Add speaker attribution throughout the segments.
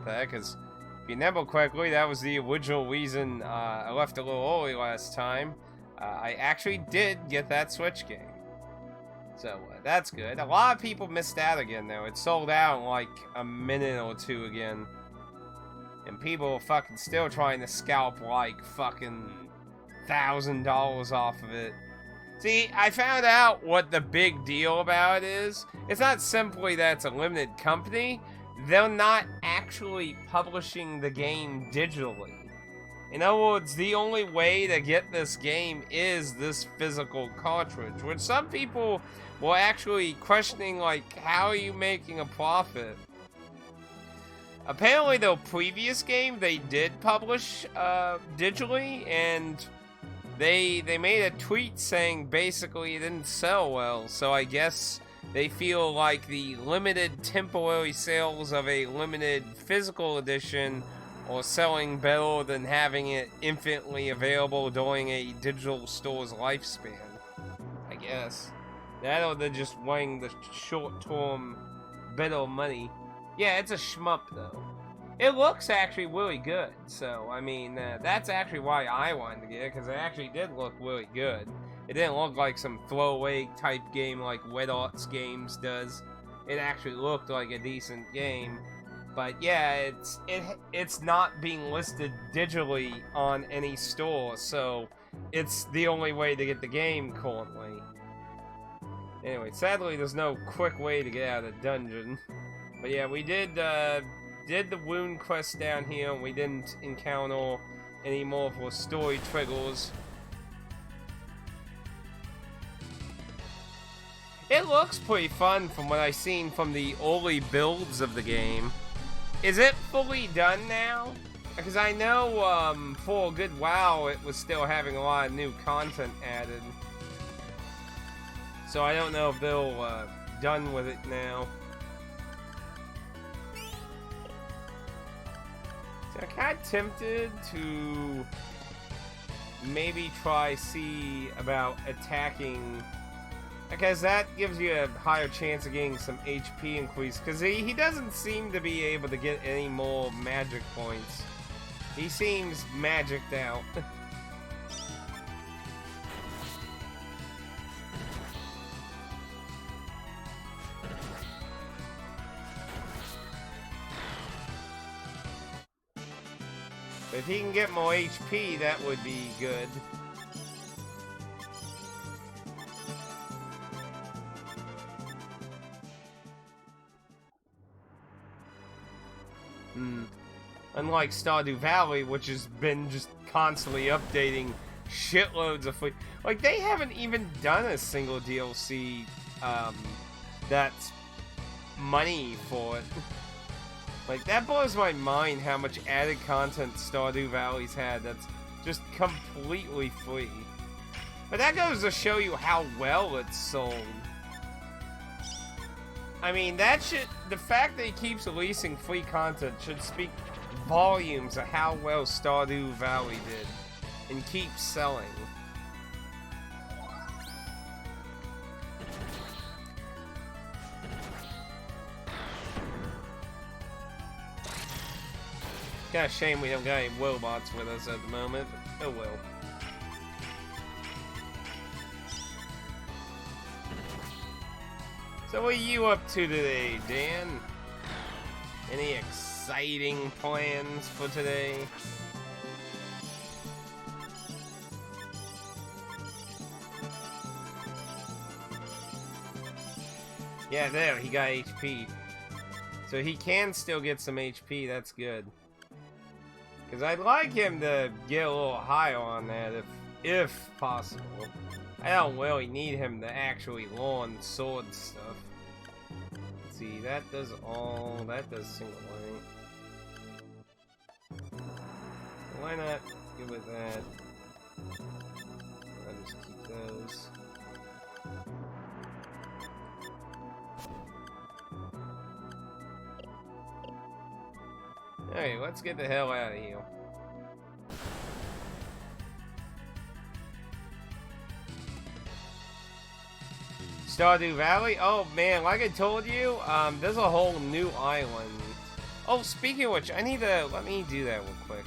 Speaker 1: about that, because if you remember correctly, that was the original reason I left a little early last time. I actually did get that Switch game. So, that's good. A lot of people missed out again, though. It sold out in like a minute or two again. And people are fucking still trying to scalp like fucking $1,000 off of it. See, I found out what the big deal about it is. It's not simply that it's a limited company. They're not actually publishing the game digitally. In other words, the only way to get this game is this physical cartridge, which some people were actually questioning, like, how are you making a profit? Apparently, the previous game they did publish digitally, and they made a tweet saying basically it didn't sell well, so I guess they feel like the limited temporary sales of a limited physical edition are selling better than having it infinitely available during a digital store's lifespan. I guess. That or they're just weighing the short-term bit of money. Yeah, it's a shmup though. It looks actually really good, so, I mean, that's actually why I wanted to get it, because it actually did look really good. It didn't look like some throwaway type game like Red Arts Games does. It actually looked like a decent game. But yeah, it's not being listed digitally on any store, so it's the only way to get the game currently. Anyway, sadly there's no quick way to get out of the dungeon. But yeah, we did the wound quest down here, and we didn't encounter any more of our story triggers. It looks pretty fun from what I've seen from the early builds of the game. Is it fully done now? Because I know for a good while it was still having a lot of new content added. So I don't know if they're done with it now. So I'm kind of tempted to maybe see about attacking, because that gives you a higher chance of getting some HP increase, because he doesn't seem to be able to get any more magic points. He seems magicked out. But if he can get more HP, that would be good. Unlike Stardew Valley, which has been just constantly updating shitloads of fleet. Like, they haven't even done a single DLC that's money for it. Like, that blows my mind how much added content Stardew Valley's had that's just completely free. But that goes to show you how well it's sold. I mean, the fact that he keeps releasing free content should speak volumes of how well Stardew Valley did and keeps selling. Kinda shame we don't got any robots with us at the moment, but oh well. So what are you up to today, Dan? Any exciting plans for today? Yeah, there, he got HP. So he can still get some HP, that's good. Because I'd like him to get a little higher on that if possible. I don't really need him to actually learn sword stuff. Let's see, that does single lane. Why not go with that? I'll just keep those. Alright, let's get the hell out of here. Stardew Valley? Oh man, like I told you, there's a whole new island. Oh, speaking of which, I need to... Let me do that real quick.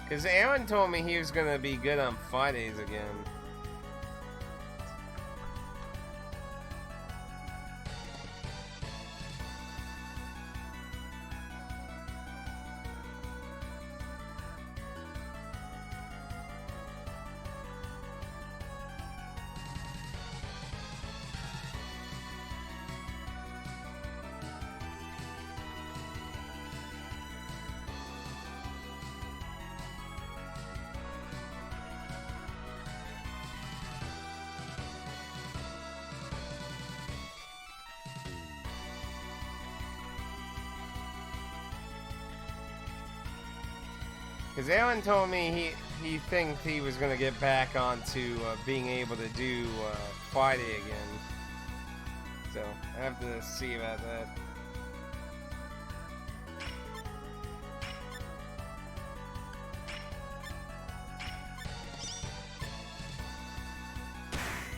Speaker 1: Because Aaron told me he was going to be good on Fridays again. Because Aaron told me he thinks he was going to get back onto being able to do Friday again. So, I have to see about that.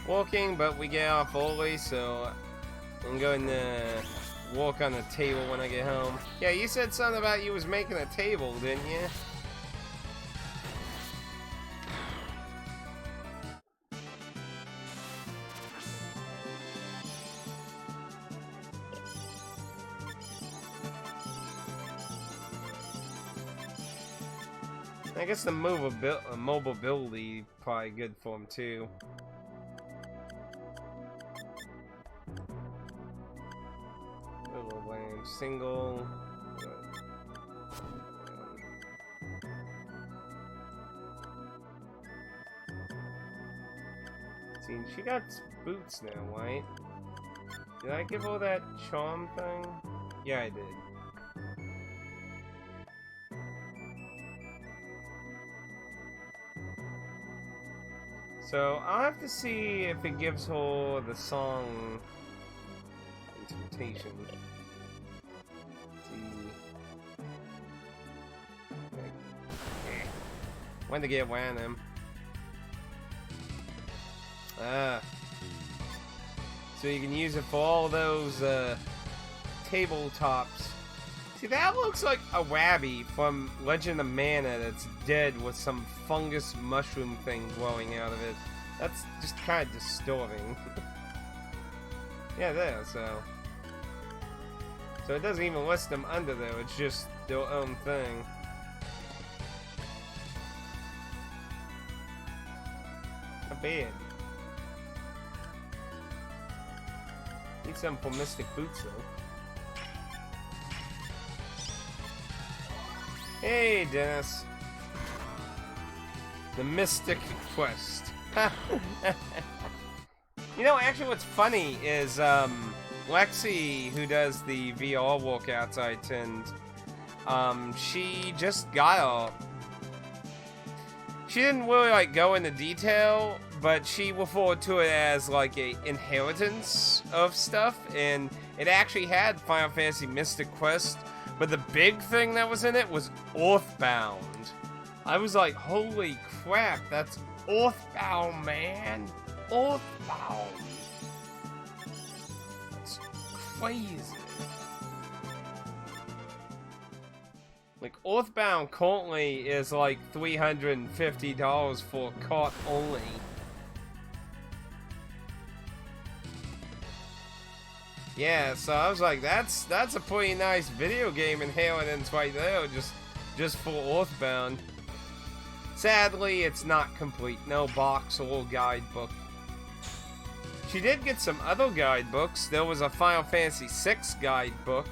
Speaker 1: Walking, but we get off early, so I'm going to walk on the table when I get home. Yeah, you said something about you was making a table, didn't you? I guess the mobility probably good for him too. Little range, single. See, she got boots now, right? Did I give her that charm thing? Yeah, I did. So, I'll have to see if it gives her the song interpretation. When to get random. So you can use it for all those tabletops. See, that looks like a Wabby from Legend of Mana that's dead with some fungus mushroom thing growing out of it. That's just kind of disturbing. Yeah, there, so it doesn't even list them under there, it's just their own thing. Not bad. Need some for Mystic Boots, though. Hey, Dennis. The Mystic Quest. You know, actually what's funny is, Lexi, who does the VR workouts I attend, she just got a... She didn't really, like, go into detail, but she referred to it as, like, a inheritance of stuff, and it actually had Final Fantasy Mystic Quest. But the big thing that was in it was Earthbound. I was like, holy crap, that's Earthbound, man. Earthbound. That's crazy. Like, Earthbound currently is like $350 for cart only. Yeah, so I was like, that's a pretty nice video game inheritance right there, just for Earthbound. Sadly, it's not complete. No box or guidebook. She did get some other guidebooks. There was a Final Fantasy VI guidebook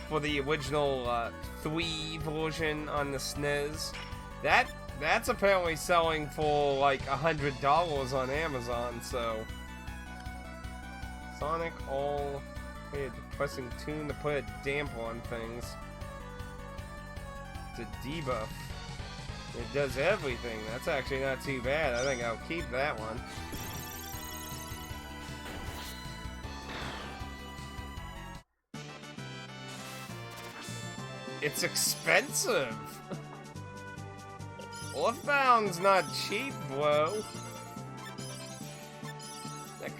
Speaker 1: for the original 3 version on the SNES. That's apparently selling for like $100 on Amazon, so... Sonic All... a depressing tune to put a damper on things. It's a debuff. It does everything. That's actually not too bad. I think I'll keep that one. It's expensive. Earthbound's not cheap, bro.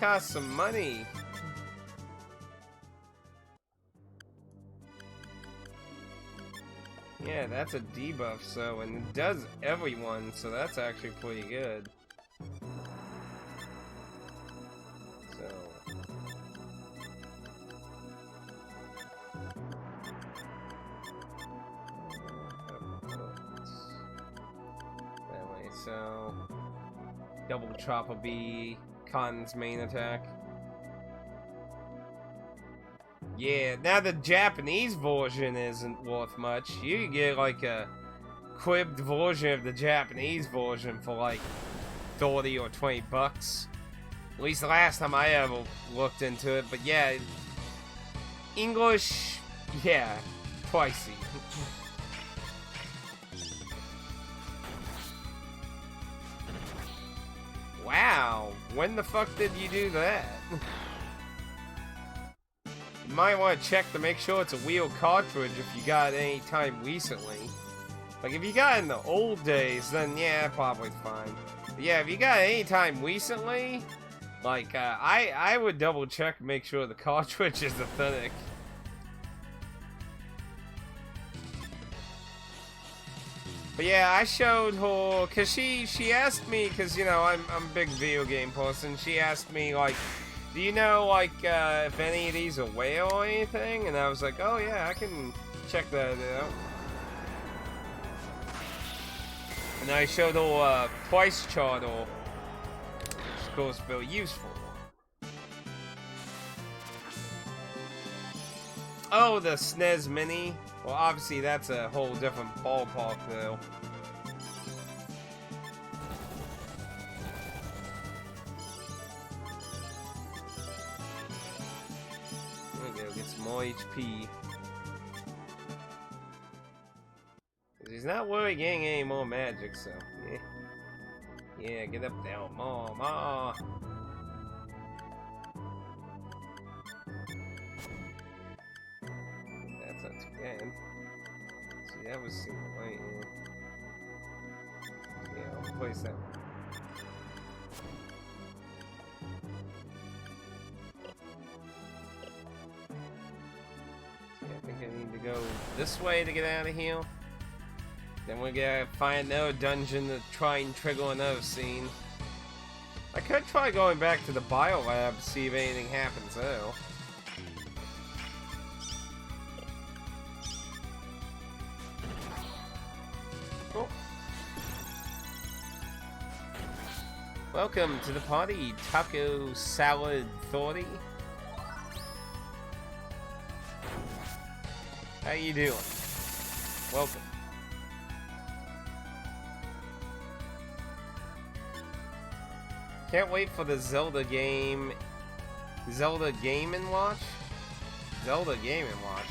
Speaker 1: costs some money. Yeah, that's a debuff, so, and it does everyone, so that's actually pretty good. So. Anyway, so. Double chop will be Khan's main attack. Yeah, now the Japanese version isn't worth much. You can get like a quibbed version of the Japanese version for like 30 or 20 bucks. At least the last time I ever looked into it. But yeah, English, yeah, pricey. Wow, when the fuck did you do that? You might want to check to make sure it's a real cartridge if you got it any time recently. Like, if you got it in the old days, then yeah, probably fine. But yeah, if you got it any time recently, like, I would double check and make sure the cartridge is authentic. But yeah, I showed her, cause she asked me, cause you know, I'm a big video game person, she asked me, like, do you know, like, if any of these are whale or anything? And I was like, oh yeah, I can check that out. And I showed her price chart, which of course very useful. Oh, the SNES Mini? Well, obviously that's a whole different ballpark, though. Okay, get some more HP. He's not really getting any more magic, so yeah. Yeah, get up there, more. That's not too bad. See, that was single light, yeah. Yeah, I'll place that one. I think I need to go this way to get out of here. Then we gotta find another dungeon to try and trigger another scene. I could try going back to the biolab to see if anything happens though. Cool. Welcome to the party, Taco Salad 30. How you doing? Welcome. Can't wait for the Zelda Game & Watch? Zelda Game & Watch?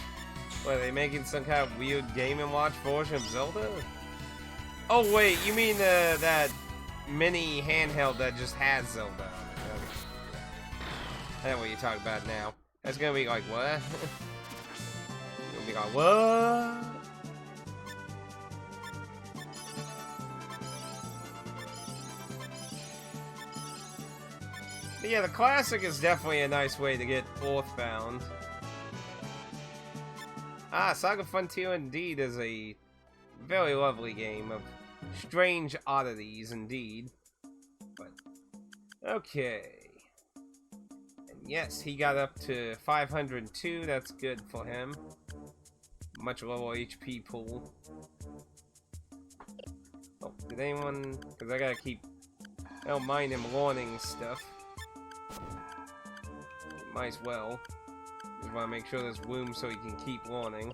Speaker 1: What, are they making some kind of weird Game & Watch version of Zelda? Oh wait, you mean that mini handheld that just has Zelda on it. Okay. I know what you're talking about now. That's gonna be like, what? Gonna be like, what? But yeah, the classic is definitely a nice way to get Earthbound. Ah, SaGa Frontier indeed is a very lovely game of strange oddities indeed. But, okay. And yes, he got up to 502, that's good for him. Much lower HP pool. Oh, did anyone... Because I gotta keep... I don't mind him learning stuff. Might as well. Just want to make sure there's room so he can keep learning.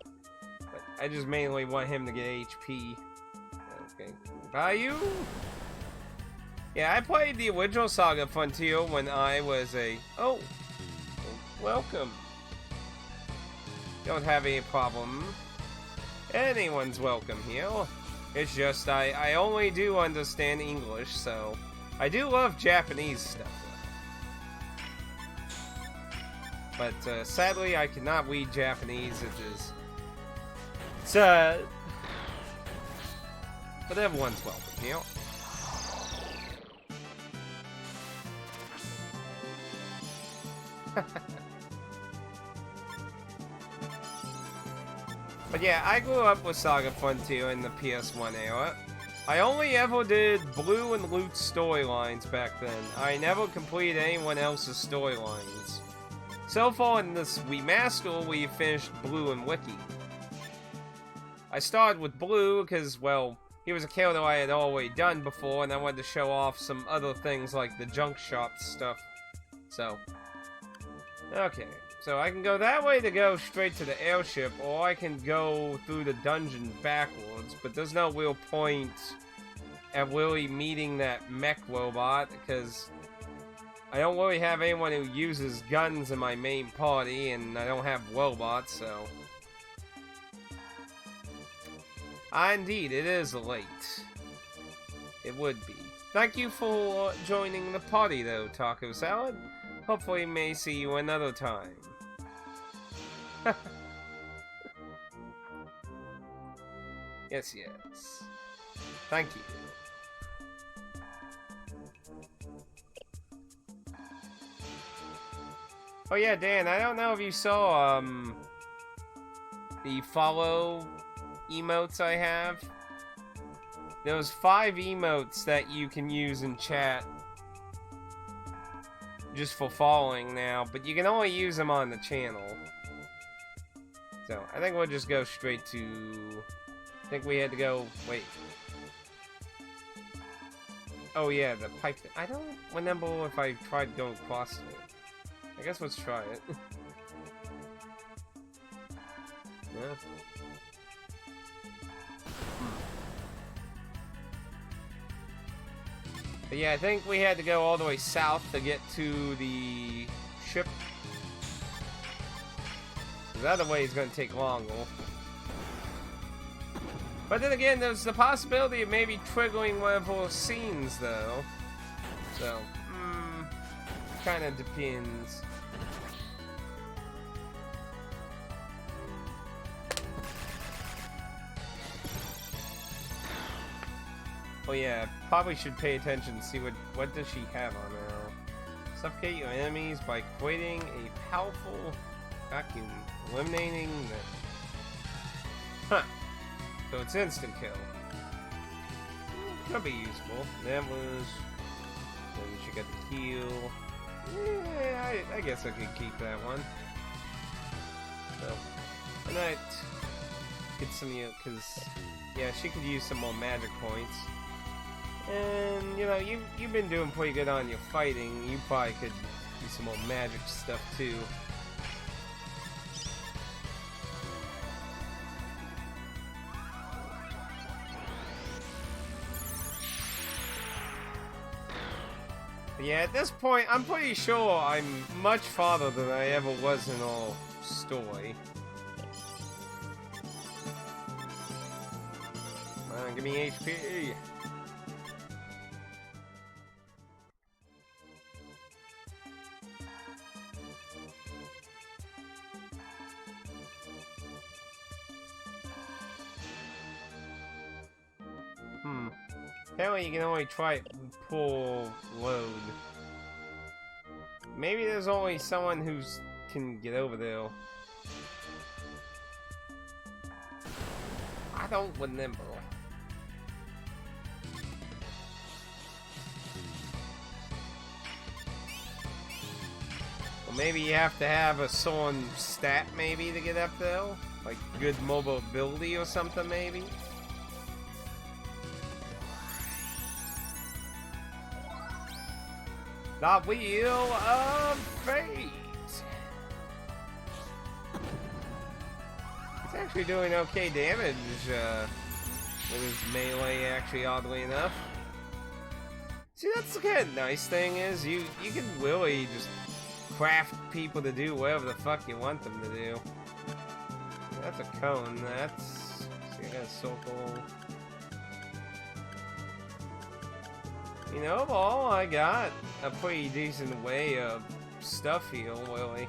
Speaker 1: But I just mainly want him to get HP. Okay. Value? Yeah, I played the original SaGa Frontier when I was a... Oh! Welcome. Don't have any problem. Anyone's welcome here. It's just I only do understand English, so... I do love Japanese stuff. But sadly, I cannot read Japanese. It is sad. But everyone's welcome here. But yeah, I grew up with Saga Frontier in the PS1 era. I only ever did Blue and Lute's storylines back then. I never completed anyone else's storylines. So far in this remaster, we finished Blue and Wiki. I started with Blue because, well, he was a character I had already done before, and I wanted to show off some other things like the junk shop stuff. So, okay. So I can go that way to go straight to the airship, or I can go through the dungeon backwards, but there's no real point at really meeting that mech robot, because I don't really have anyone who uses guns in my main party, and I don't have robots, so... Indeed, it is late. It would be. Thank you for joining the party, though, Taco Salad. Hopefully, may see you another time. Yes, yes. Thank you. Oh yeah, Dan, I don't know if you saw, the follow emotes I have. There's 5 emotes that you can use in chat just for following now, but you can only use them on the channel. So, I think we'll just go straight to... I think we had to go... Wait. Oh yeah, the pipe... I don't remember if I tried going across it. I guess let's try it. Yeah. But yeah, I think we had to go all the way south to get to the ship. The other way is going to take longer. But then again, there's the possibility of maybe triggering one of those scenes, though. So, kind of depends. Oh yeah, probably should pay attention and see what does she have on now. Suffocate your enemies by creating a powerful vacuum, eliminating the... Huh. So it's instant kill. Could be useful. That was... Then she got the heal. Yeah, I guess I could keep that one. So, I might get some of you, because, yeah, she could use some more magic points. And, you know, you've been doing pretty good on your fighting. You probably could do some more magic stuff, too. But yeah, at this point, I'm pretty sure I'm much farther than I ever was in all story. Come on, give me HP. Apparently you can only try it full load. Maybe there's only someone who can get over there. I don't remember. Well, maybe you have to have a certain stat maybe to get up there? Like good mobility or something maybe? The Wheel of Fate! It's actually doing okay damage with his melee, actually, oddly enough. See, that's the kind of nice thing is, you can really just craft people to do whatever the fuck you want them to do. That's a cone, that's... See, I got a circle... You know, overall, I got a pretty decent way of stuff here, really.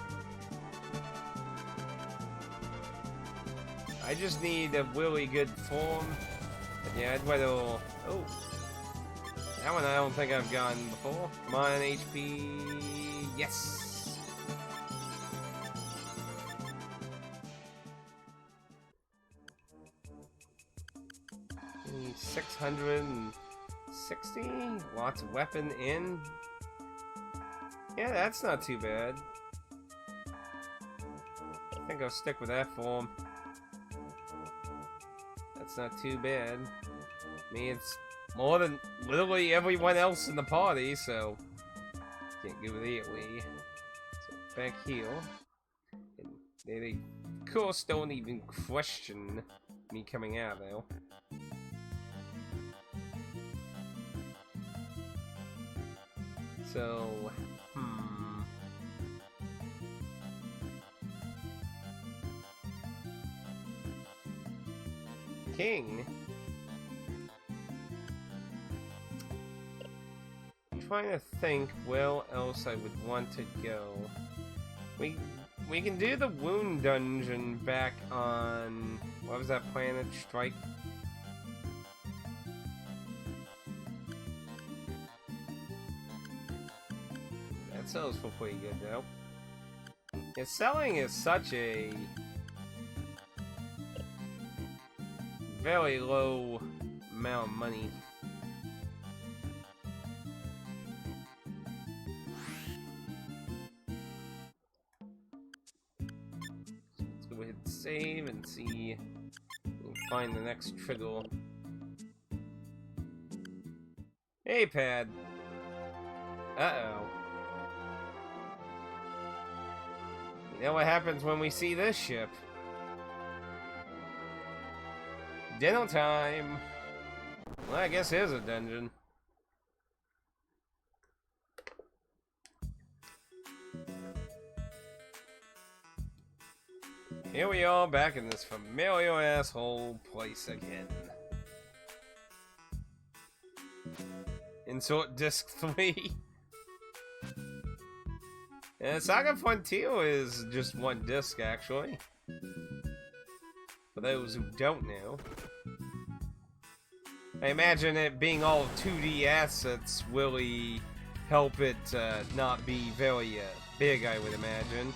Speaker 1: I just need a really good form. But yeah, I'd rather... Oh. That one I don't think I've gotten before. Come on, HP... Yes! 660. Lots of weapon in. Yeah, that's not too bad. I think I'll stick with that form. That's not too bad. I mean, it's more than literally everyone else in the party, so can't go that way. So back here, and they of course don't even question me coming out though. So, King. I'm trying to think where else I would want to go. We can do the wound dungeon back on, what was that planet? Strike? That sells for pretty good though. Yeah, selling is such a very low amount of money. Let's go ahead and save and see. We'll find the next trigger. Hey, Pad. Uh-oh. You know what happens when we see this ship? Dinner time! Well, I guess here's a dungeon. Here we are, back in this familiar asshole place again. Insert disc 3. And SaGa Frontier is just one disc, actually. For those who don't know. I imagine it being all 2D assets will help it not be very big, I would imagine.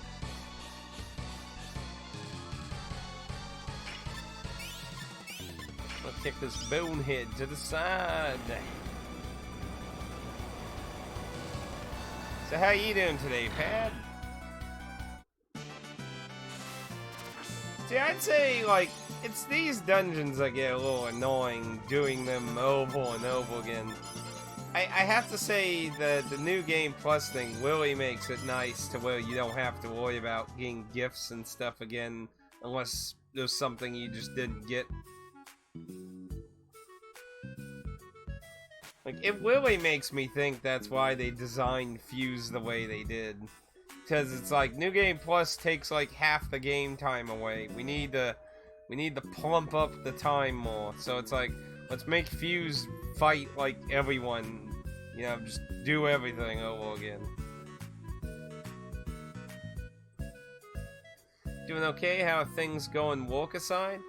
Speaker 1: Let's kick this bonehead to the side. So how you doing today, Pad? See, I'd say, like, it's these dungeons that get a little annoying doing them over and over again. I have to say that the New Game Plus thing really makes it nice to where you don't have to worry about getting gifts and stuff again unless there's something you just didn't get. Like, it really makes me think that's why they designed Fuse the way they did. Because it's like, New Game Plus takes like half the game time away. We need to plump up the time more. So it's like, let's make Fuse fight like everyone. You know, just do everything over again. Doing okay? How are things going work aside?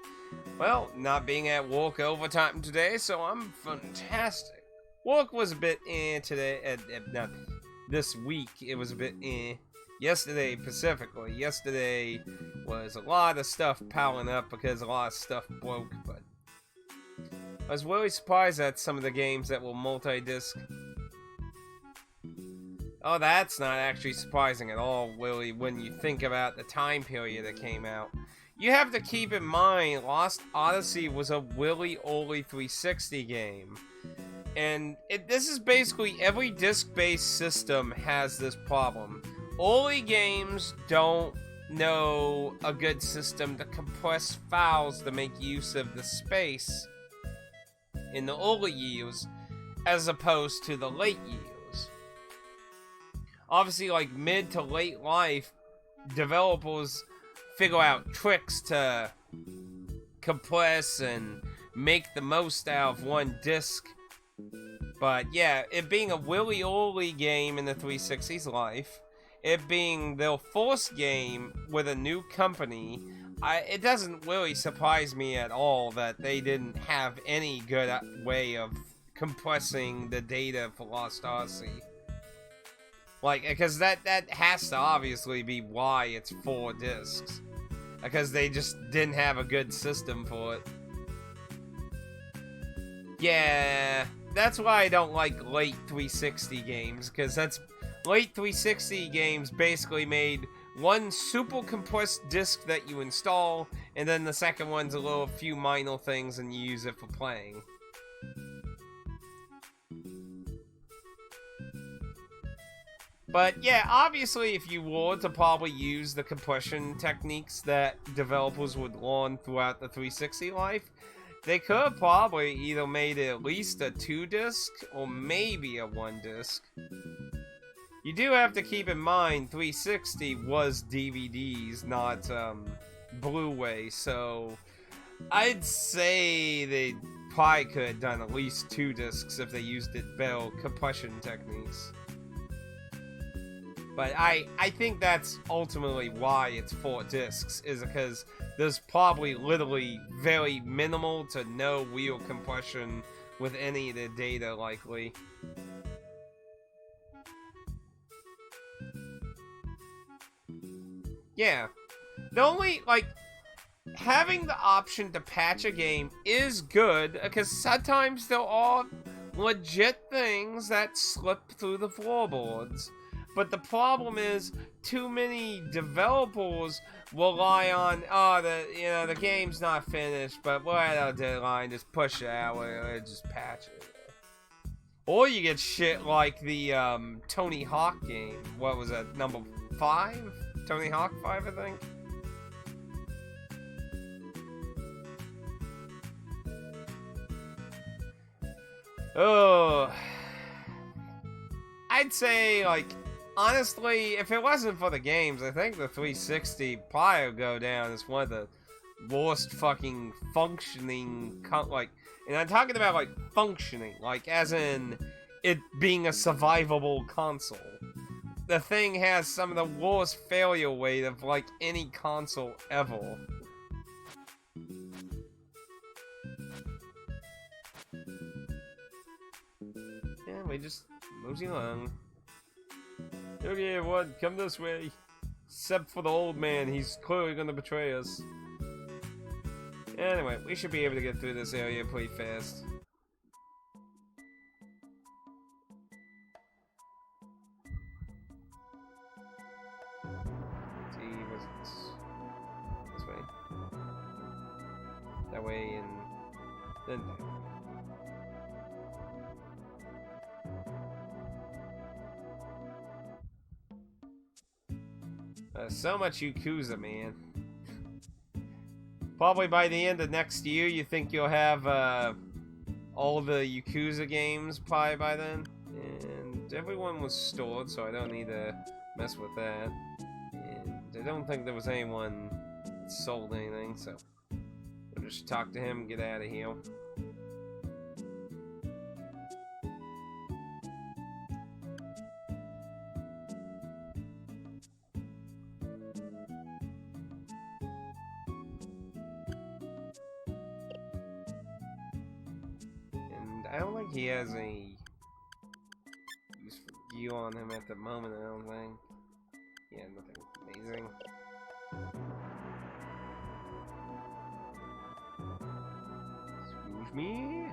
Speaker 1: Well, not being at work overtime today, so I'm fantastic. Work was a bit today, not this week, it was a bit Yesterday, specifically, yesterday was a lot of stuff piling up because a lot of stuff broke, but I was really surprised at some of the games that were multi-disc. Oh, that's not actually surprising at all, Willie, when you think about the time period it came out. You have to keep in mind, Lost Odyssey was a really early 360 game. And this is basically every disc-based system has this problem. Early games don't know a good system to compress files to make use of the space in the early years as opposed to the late years. Obviously, like mid to late life, developers figure out tricks to compress and make the most out of one disc. But yeah, it being a really early game in the 360's life, it being their first game with a new company, it doesn't really surprise me at all that they didn't have any good way of compressing the data for Lost Odyssey. Like, because that has to obviously be why it's 4 discs. Because they just didn't have a good system for it. Yeah, that's why I don't like late 360 games, because that's late 360 games basically made one super compressed disc that you install, and then the second one's a few minor things and you use it for playing. But yeah, obviously if you were to probably use the compression techniques that developers would learn throughout the 360 life, they could have probably either made it at least a 2-disc or maybe a 1-disc. You do have to keep in mind 360 was DVDs, not Blu-ray, so I'd say they probably could have done at least 2 discs if they used it better compression techniques. But I think that's ultimately why it's 4 discs, is because there's probably literally very minimal to no real compression with any of the data, likely. Yeah. The only, like, having the option to patch a game is good, because sometimes there are legit things that slip through the floorboards. But the problem is, too many developers rely on, the game's not finished, but we're at our deadline, just push it out, or just patch it. Or you get shit like the Tony Hawk game. What was that, number 5? Tony Hawk 5, I think? Oh, I'd say, like, honestly, if it wasn't for the games, I think the 360 probably would go down as one of the worst fucking functioning, and I'm talking about, like, functioning, like, as in it being a survivable console. The thing has some of the worst failure rate of, like, any console ever. Yeah, we just mosey along. Okay, everyone, come this way. Except for the old man, he's clearly gonna betray us. Anyway, we should be able to get through this area pretty fast. Let's see, was it this way? That way, and then so much Yakuza, man. Probably by the end of next year, you think you'll have all the Yakuza games probably by then. And everyone was stored, so I don't need to mess with that. And I don't think there was anyone that sold anything, so we'll just talk to him and get out of here. I don't think he has any use for gear on him at the moment, I don't think. Yeah, nothing amazing. Excuse me?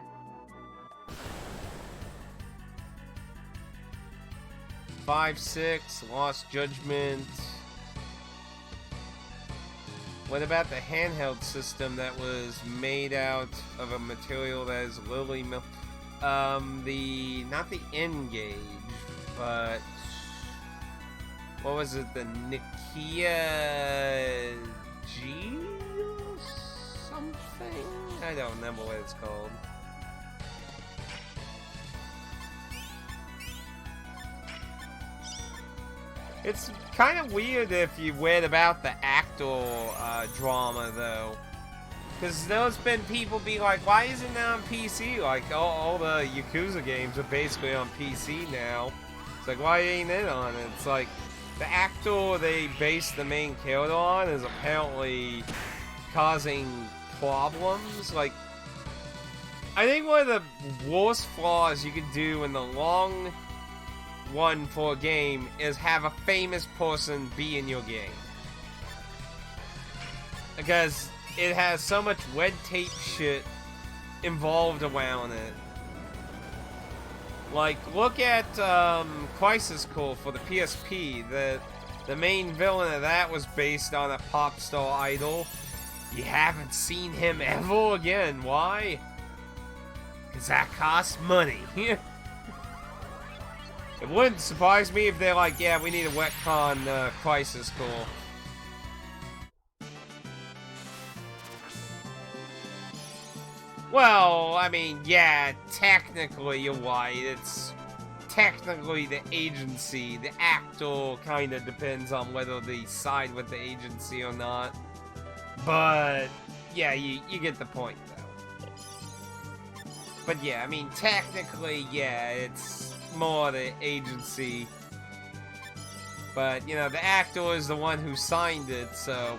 Speaker 1: Five, 6, Lost Judgment. What about the handheld system that was made out of a material that is literally not the N-Gauge, but what was it, the Nikia G or something? I don't remember what it's called. It's kind of weird if you read about the actor drama, though. Because there's been people be like, why isn't it on PC? Like, all the Yakuza games are basically on PC now. It's like, why ain't it on it? It's like, the actor they base the main character on is apparently causing problems. Like, I think one of the worst flaws you could do in the long run for a game is have a famous person be in your game. Because it has so much red tape shit involved around it. Like, look at Crisis Core for the PSP. The main villain of that was based on a pop star idol. You haven't seen him ever again. Why? Because that costs money. It wouldn't surprise me if they're like, yeah, we need a retcon Crisis Core. Well, I mean, yeah, technically you're right. It's technically the agency. The actor kind of depends on whether they side with the agency or not. But, yeah, you get the point, though. But yeah, I mean, technically, yeah, it's more the agency. But, you know, the actor is the one who signed it, so...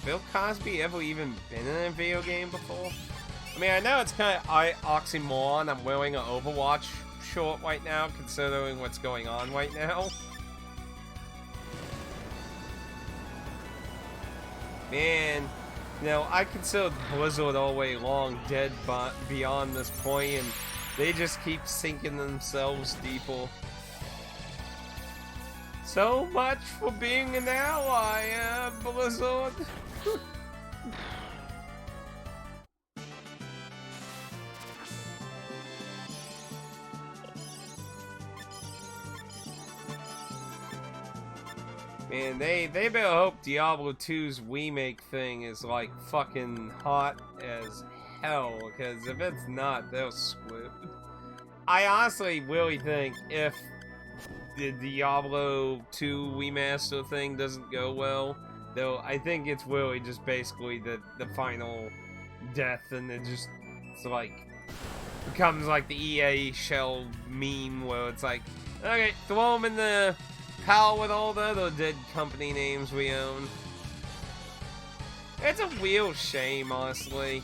Speaker 1: Bill Cosby ever even been in a video game before? I mean, I know it's kind of oxymoron. I'm wearing an Overwatch short right now, considering what's going on right now. Man, you know, I considered Blizzard all the way long dead beyond this point, and they just keep sinking themselves deeper. So much for being an ally, Blizzard. Man, they better hope Diablo 2's remake thing is like fucking hot as hell, because if it's not, they'll screw. I honestly really think if the Diablo 2 remaster thing doesn't go well, though, I think it's really just basically the final death, and it's like becomes like the EA shell meme where it's like, okay, throw them in the pile with all the other dead company names we own. It's a real shame, honestly.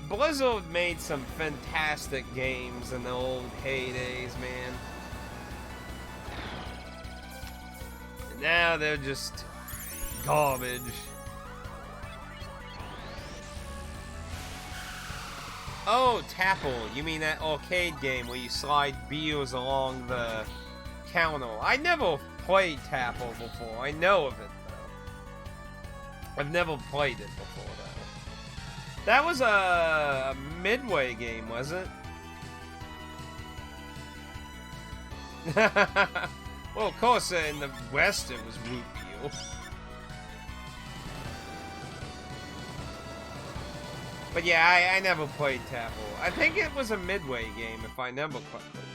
Speaker 1: Blizzard made some fantastic games in the old heydays, man. And now they're just garbage. Oh, Tapple. You mean that arcade game where you slide beers along the counter? I never played Tapple before. I know of it, though. I've never played it before, though. That was a Midway game, was it? Well, of course, in the West it was root beer. But yeah, I never played Tapple. I think it was a Midway game, if I remember correctly, though.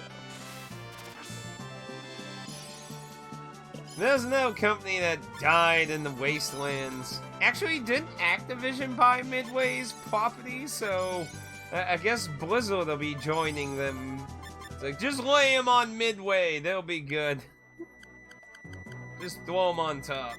Speaker 1: There's no company that died in the wastelands. Actually, didn't Activision buy Midway's property? So, I guess Blizzard will be joining them. It's like, just lay them on Midway, they'll be good. Just throw them on top.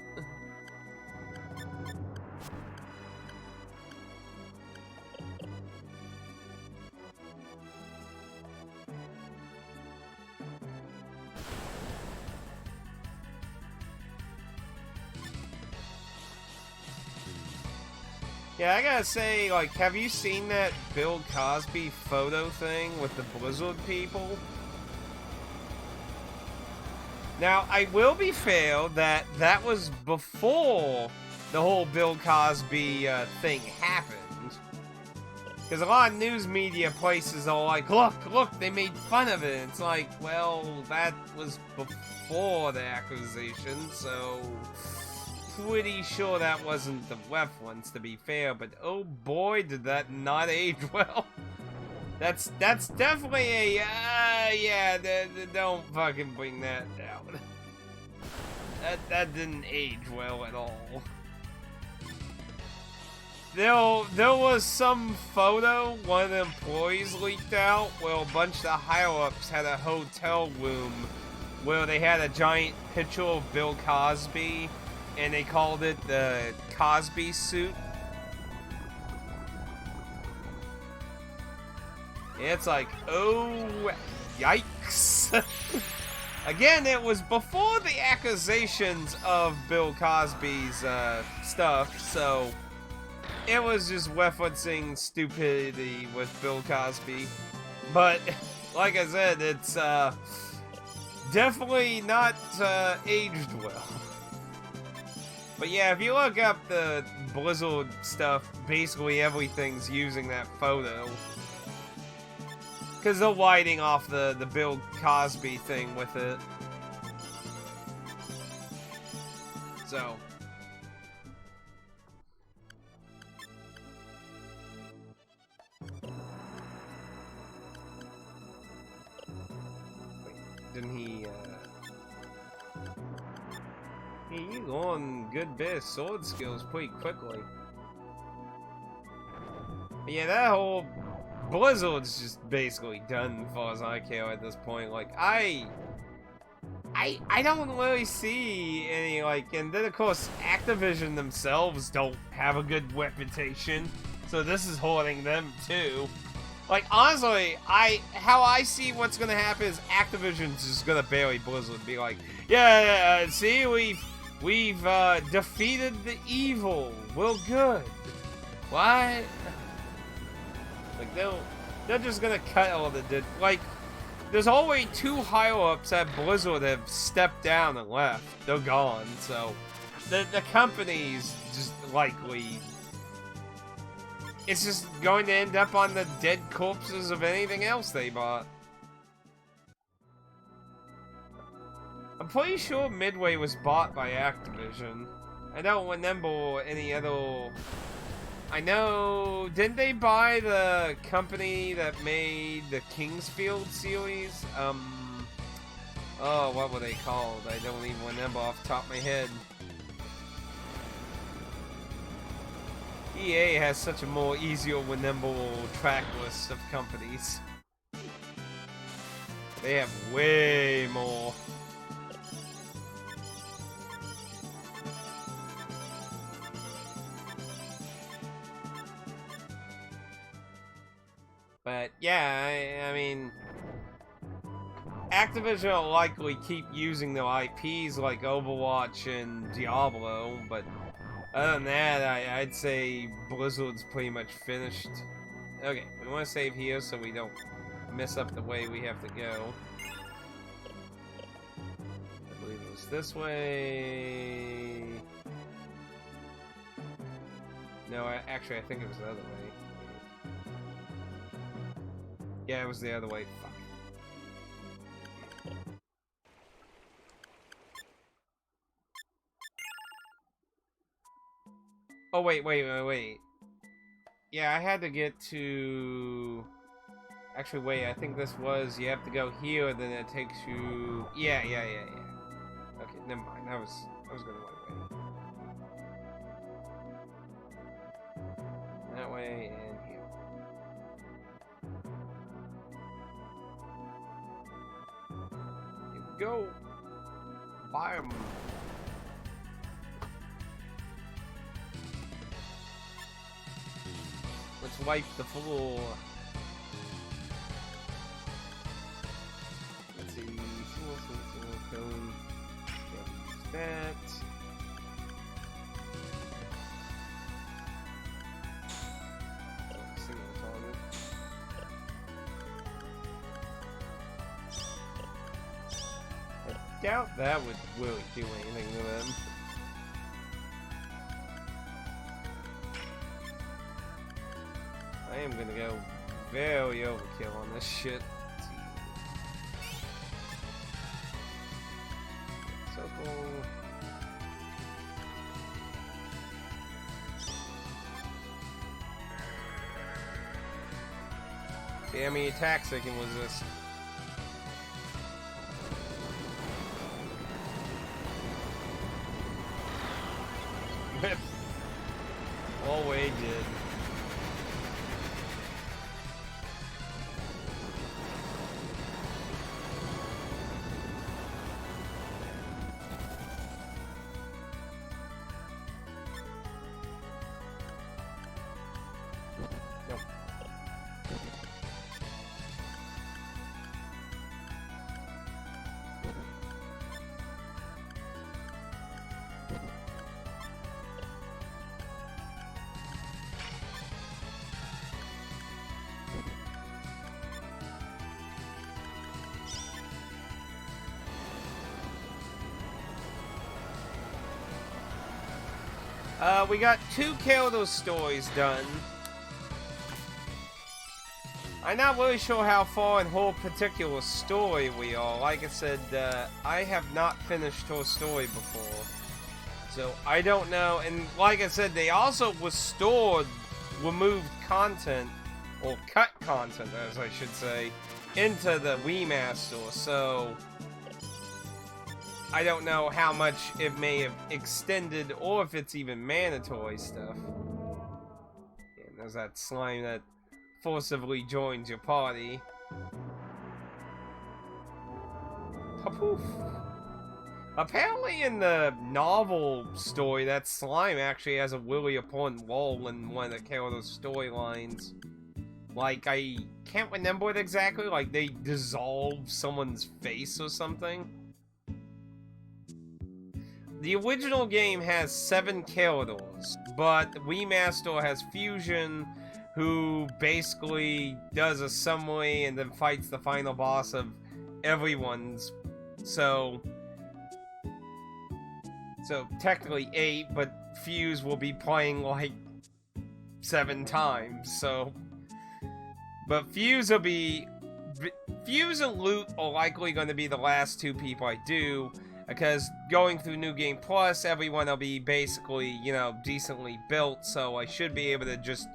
Speaker 1: Yeah, I gotta say, like, have you seen that Bill Cosby photo thing with the Blizzard people? Now, I will be fair that that was before the whole Bill Cosby thing happened. Because a lot of news media places are like, look, they made fun of it. It's like, well, that was before the accusation, so... pretty sure that wasn't the reference, to be fair, but oh boy, did that not age well. That's definitely a, yeah, don't fucking bring that down. That didn't age well at all. There was some photo one of the employees leaked out where a bunch of the higher-ups had a hotel room where they had a giant picture of Bill Cosby and they called it the Cosby suit. It's like, oh, yikes. Again, it was before the accusations of Bill Cosby's stuff, so it was just referencing stupidity with Bill Cosby. But, like I said, it's definitely not aged well. But yeah, if you look up the Blizzard stuff, basically everything's using that photo. Because they're lighting off the Bill Cosby thing with it. So. Wait, didn't he, you learn good bit of sword skills pretty quickly. But yeah, that whole Blizzard's just basically done as far as I care at this point. Like, I don't really see any, like, and then of course Activision themselves don't have a good reputation, so this is hurting them too. Like, honestly, how I see what's gonna happen is Activision's just gonna bury Blizzard and be like, yeah, see, we've defeated the evil, we're good. What? Like, they're just gonna cut all the like, there's already 2 higher-ups at Blizzard have stepped down and left. They're gone, so the company's just likely, it's just going to end up on the dead corpses of anything else they bought. I'm pretty sure Midway was bought by Activision. I don't remember any other. I know, didn't they buy the company that made the Kingsfield series? Oh, what were they called? I don't even remember off the top of my head. EA has such a more easier rememberable track list of companies. They have way more. But yeah, I mean, Activision will likely keep using their IPs like Overwatch and Diablo, but other than that, I'd say Blizzard's pretty much finished. Okay, we want to save here so we don't mess up the way we have to go. I believe it was this way. No, actually, I think it was the other way. Yeah, it was the other way. Fuck. Oh, wait. Yeah, I had to get to... Actually, wait, I think this was... You have to go here, then it takes you... Yeah. Okay, never mind. I was going the right way. That way, and here. Go! Buy 'em! Let's wipe the floor. Let's see. Cone. Use that. Single target. I doubt that would really do anything to them. I am gonna go very overkill on this shit. Circle. See how many attacks I can resist. All we did. We got 2 Kyoto stories done. I'm not really sure how far in her particular story we are. Like I said, I have not finished her story before. So, I don't know. And like I said, they also restored removed content, or cut content, as I should say, into the remaster. So, I don't know how much it may have extended or if it's even mandatory stuff. And there's that slime that forcibly joins your party. Poof. Apparently in the novel story, that slime actually has a really important role in one of the Kyoto storylines. Like, I can't remember it exactly, like they dissolve someone's face or something. The original game has 7 Kyotos, but the remaster has Fusion, who basically does a summary and then fights the final boss of everyone's. So technically 8, but Fuse will be playing like 7 times, so. But Fuse and Loot are likely going to be the last 2 people I do, because going through New Game Plus, everyone will be basically, you know, decently built, so I should be able to just...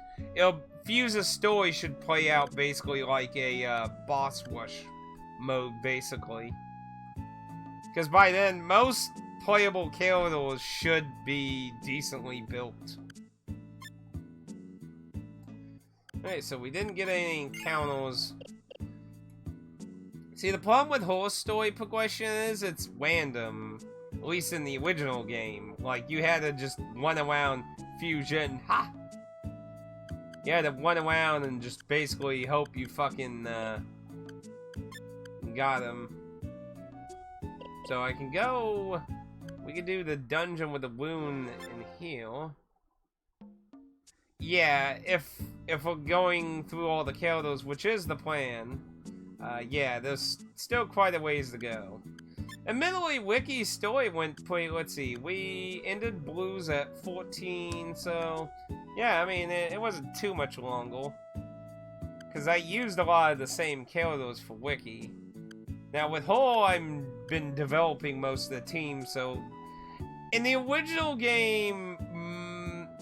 Speaker 1: Fuse's story should play out basically like a boss rush mode, basically. Because by then, most playable characters should be decently built. Alright, so we didn't get any encounters. See, the problem with horse story progression is it's random. At least in the original game. Like, you had to just run around Fusion. Ha! You had to run around and just basically hope you fucking, got him. So I can go... We can do the dungeon with the wound in here. Yeah, if we're going through all the Kyotos, which is the plan... yeah, there's still quite a ways to go. Admittedly, Wiki's story went pretty, let's see, we ended Blues at 14, so... Yeah, I mean, it wasn't too much longer. Because I used a lot of the same Kyotos for Wiki. Now, with her, I've been developing most of the team, so... In the original game,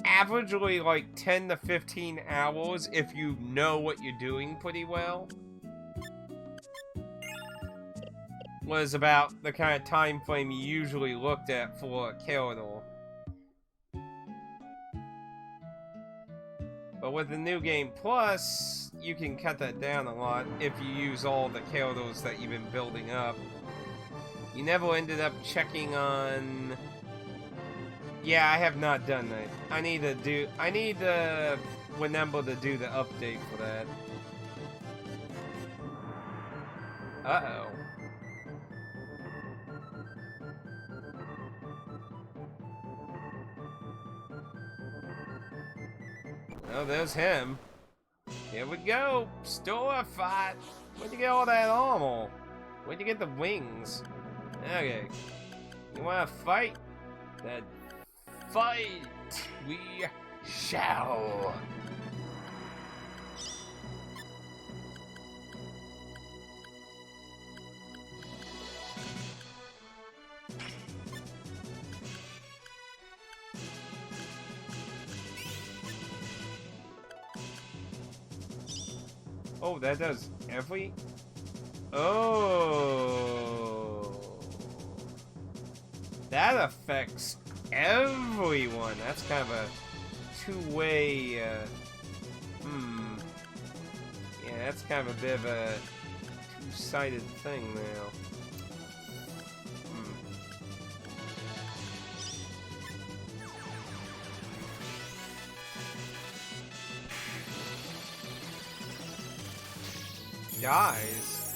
Speaker 1: averagely like 10 to 15 hours if you know what you're doing pretty well. Was about the kind of time frame you usually looked at for a Kyoto. But with the New Game Plus, you can cut that down a lot if you use all the Kyotos that you've been building up. You never ended up checking on... Yeah, I have not done that. I need to remember to do the update for that. Uh-oh. Oh, there's him. Here we go. Store fight. Where'd you get all that armor? Where'd you get the wings? Okay. You wanna fight? Then fight we shall. Oh, that does every... Oh. That affects everyone. That's kind of a two-way, Yeah, that's kind of a bit of a two-sided thing now. Dies.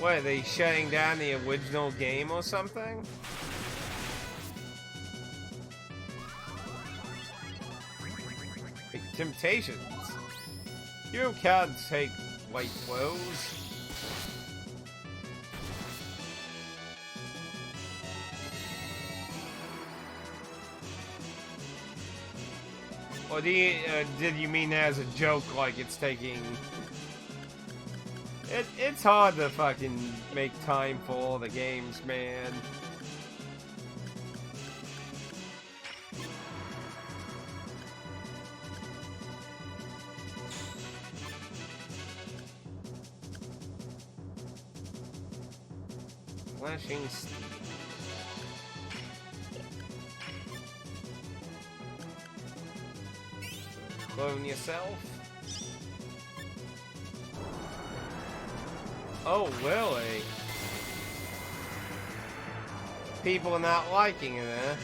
Speaker 1: What, are they shutting down the original game or something? Temptations. You can't take white woes. Or did you mean that as a joke, like it's taking... It's hard to fucking make time for all the games, man. Flashing steel. Clone yourself. Oh, really? People are not liking it, eh?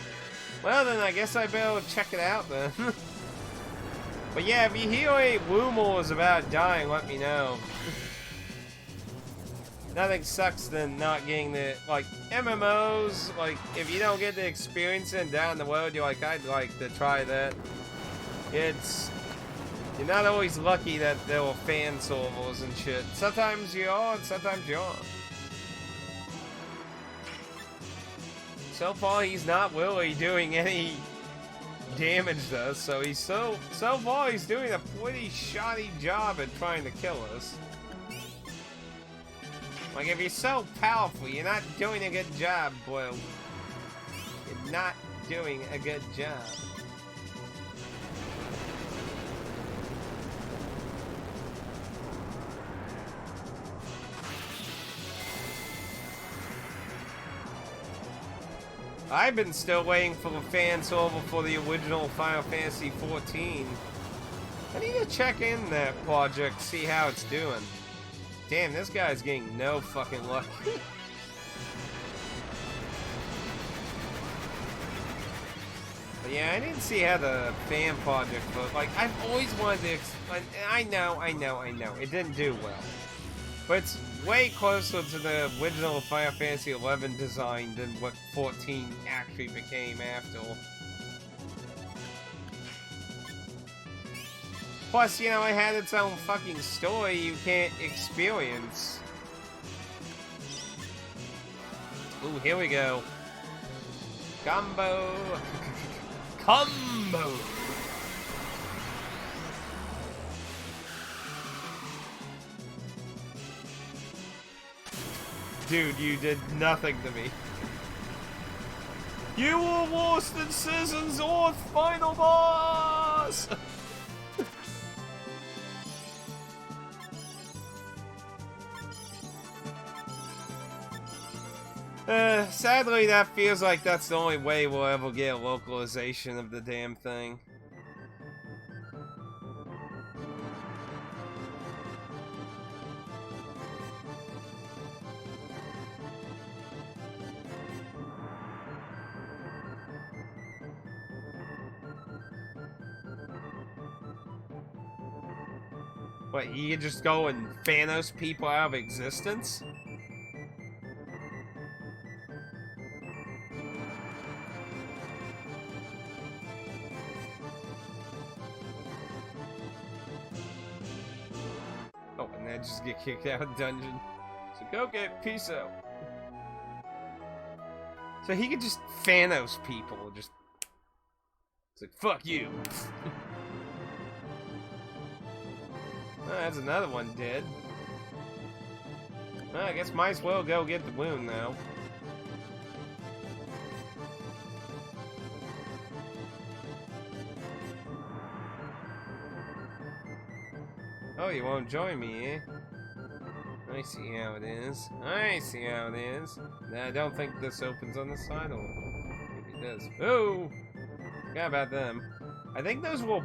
Speaker 1: Well, then I guess I better check it out, then. But yeah, if you hear any rumors about dying, let me know. Nothing sucks than not getting the, like, MMOs, like, if you don't get to experience it down the road, you're like, I'd like to try that. You're not always lucky that there were fan servers and shit. Sometimes you are, and sometimes you aren't. So far, he's not really doing any damage to us, so he's so far he's doing a pretty shoddy job at trying to kill us. Like, if you're so powerful, you're not doing a good job, bro. You're not doing a good job. I've been still waiting for the fan server for the original Final Fantasy XIV. I need to check in that project, see how it's doing. Damn, this guy's getting no fucking luck. But yeah, I didn't see how the fan project looked. Like, I've always wanted to... I know. It didn't do well. But it's way closer to the original Final Fantasy XI design than what 14 actually became after. Plus, you know, it had its own fucking story you can't experience. Ooh, here we go. Combo. Combo. Dude, you did nothing to me. You were worse than Citizen's Orth final boss! Sadly, that feels like that's the only way we'll ever get a localization of the damn thing. What, you can just go and Thanos people out of existence? Oh, and then just get kicked out of dungeon. So go get peace out. So he could just Thanos people, just... It's like, fuck you. Oh, that's another one dead. Well, I guess might as well go get the wound now. Oh, you won't join me, eh? I see how it is. I see how it is. I don't think this opens on the side, or maybe it does. Oh! Forgot about them. I think those were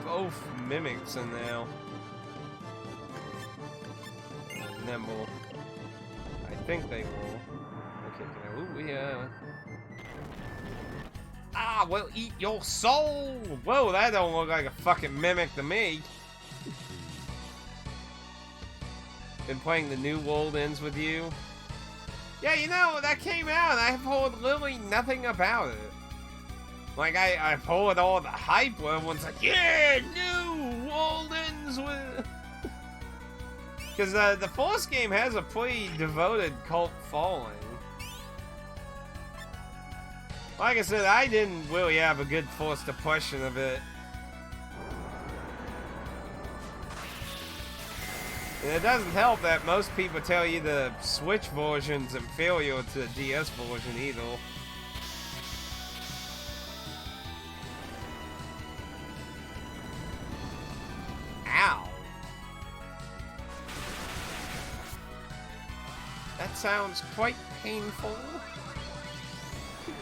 Speaker 1: both mimics in there. Nimble. I think they will. Okay, ooh, yeah. Ah, well, eat your soul! Whoa, that don't look like a fucking mimic to me. been playing the new World Ends with you. Yeah, you know, that came out and I've heard literally nothing about it. Like, I've heard all the hype where everyone's like, yeah, new World Ends with... Because the first game has a pretty devoted cult following. Like I said, I didn't really have a good first impression of it. And it doesn't help that most people tell you the Switch version's inferior to the DS version either. Ow. That sounds quite painful.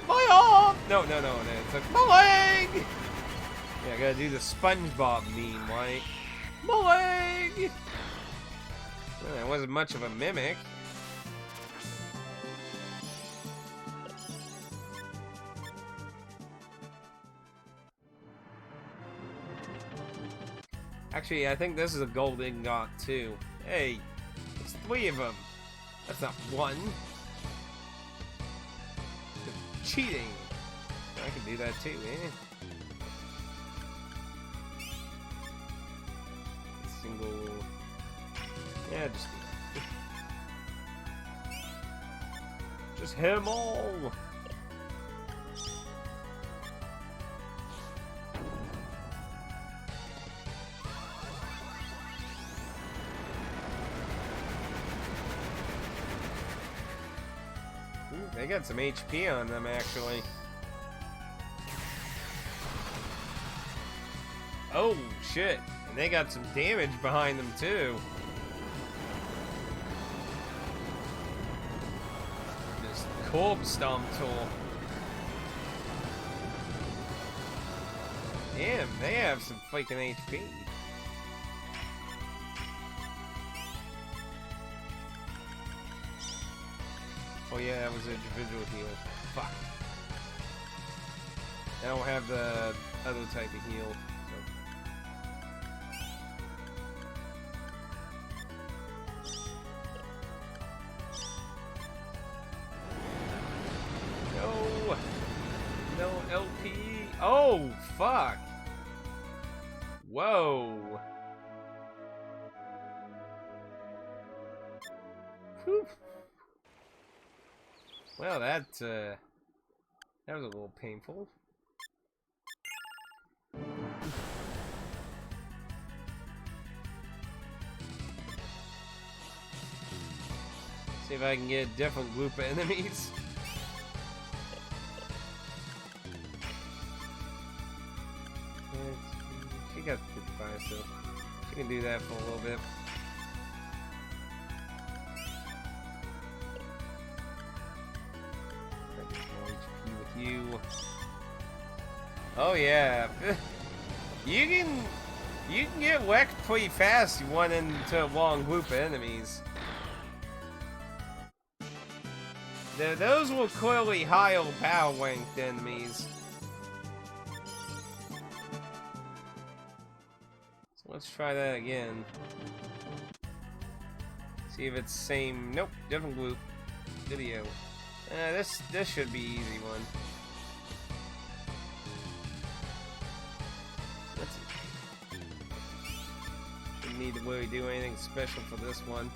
Speaker 1: My arm! No, it's like, my leg! Yeah, I gotta do the SpongeBob meme, right? My leg! Well, that wasn't much of a mimic. Actually, I think this is a gold ingot too. Hey, it's 3 of them. That's not 1. Cheating. I can do that too, eh? Single. Yeah, just do that. Just hit 'em all. Ooh, they got some HP on them, actually. Oh, shit. And they got some damage behind them, too. This Corb Stomp tool. Damn, they have some freaking HP. Oh yeah, that was an individual heal. Fuck. I don't have the other type of heal. So. No LP. Oh, fuck. Whoa. Whew. Well, that was a little painful. See if I can get a different group of enemies. She got 55, so she can do that for a little bit. You. Oh yeah, you can get wrecked pretty fast. You run into a long group of enemies. Those were clearly higher power ranked enemies. So let's try that again. See if it's the same. Nope, different group. Video. This should be easy one. Let's see. Didn't need to really do anything special for this one.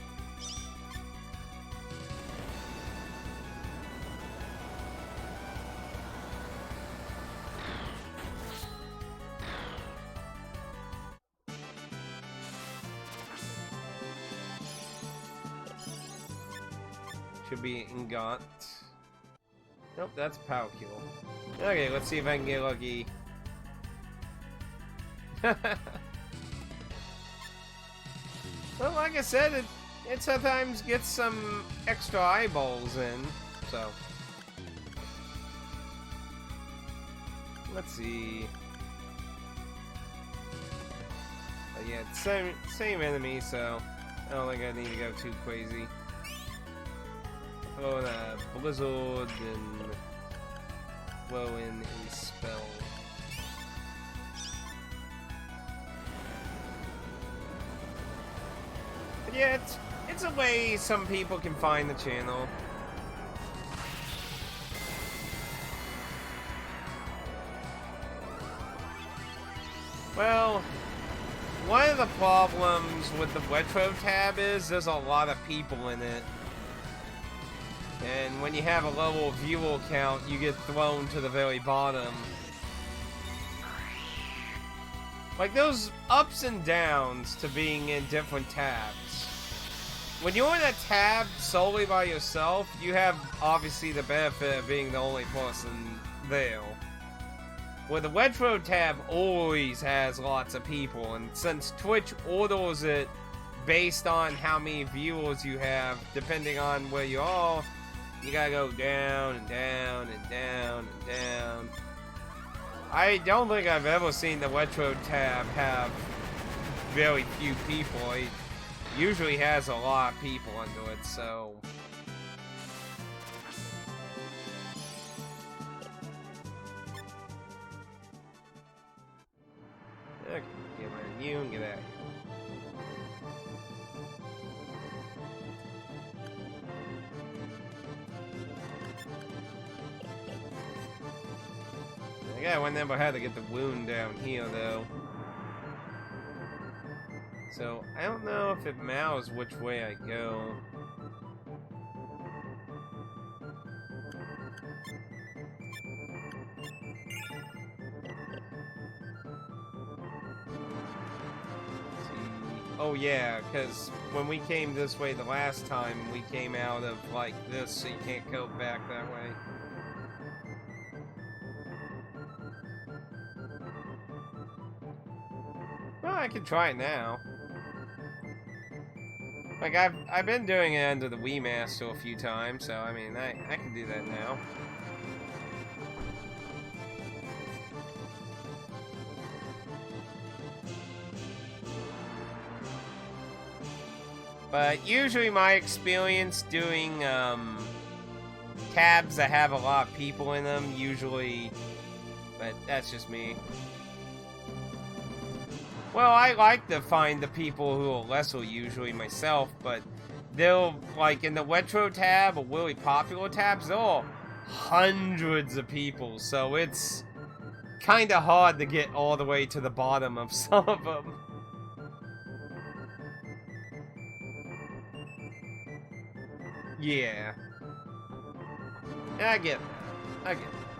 Speaker 1: Should be ingot. Nope, that's power kill. Okay, let's see if I can get lucky. Well, like I said, it sometimes gets some extra eyeballs in, so. Let's see. But yeah, it's same enemy, so I don't think I need to go too crazy. Throw in a blizzard and throw in a spell. But yeah, It's a way some people can find the channel. Well, one of the problems with the retro tab is there's a lot of people in it. And when you have a low viewer count, you get thrown to the very bottom. Like, those ups and downs to being in different tabs. When you're in a tab solely by yourself, you have, obviously, the benefit of being the only person there. Where the retro tab always has lots of people, and since Twitch orders it based on how many viewers you have, depending on where you are, you gotta go down and down and down and down. I don't think I've ever seen the retro tab have very few people. It usually has a lot of people under it, so... Okay, get rid of you and get out of here. Yeah, I never had to get the wound down here, though. So, I don't know if it matters which way I go. Oh yeah, because when we came this way the last time, we came out of, like, this, so you can't go back that way. Well, I can try it now. Like, I've been doing it under the Remastered a few times, so, I mean, I can do that now. But usually my experience doing, tabs that have a lot of people in them, usually... But that's just me. Well, I like to find the people who are lesser usually myself, but they'll, like, in the retro tab or really popular tabs, there are hundreds of people, so it's kind of hard to get all the way to the bottom of some of them. Yeah. I get that. I get that.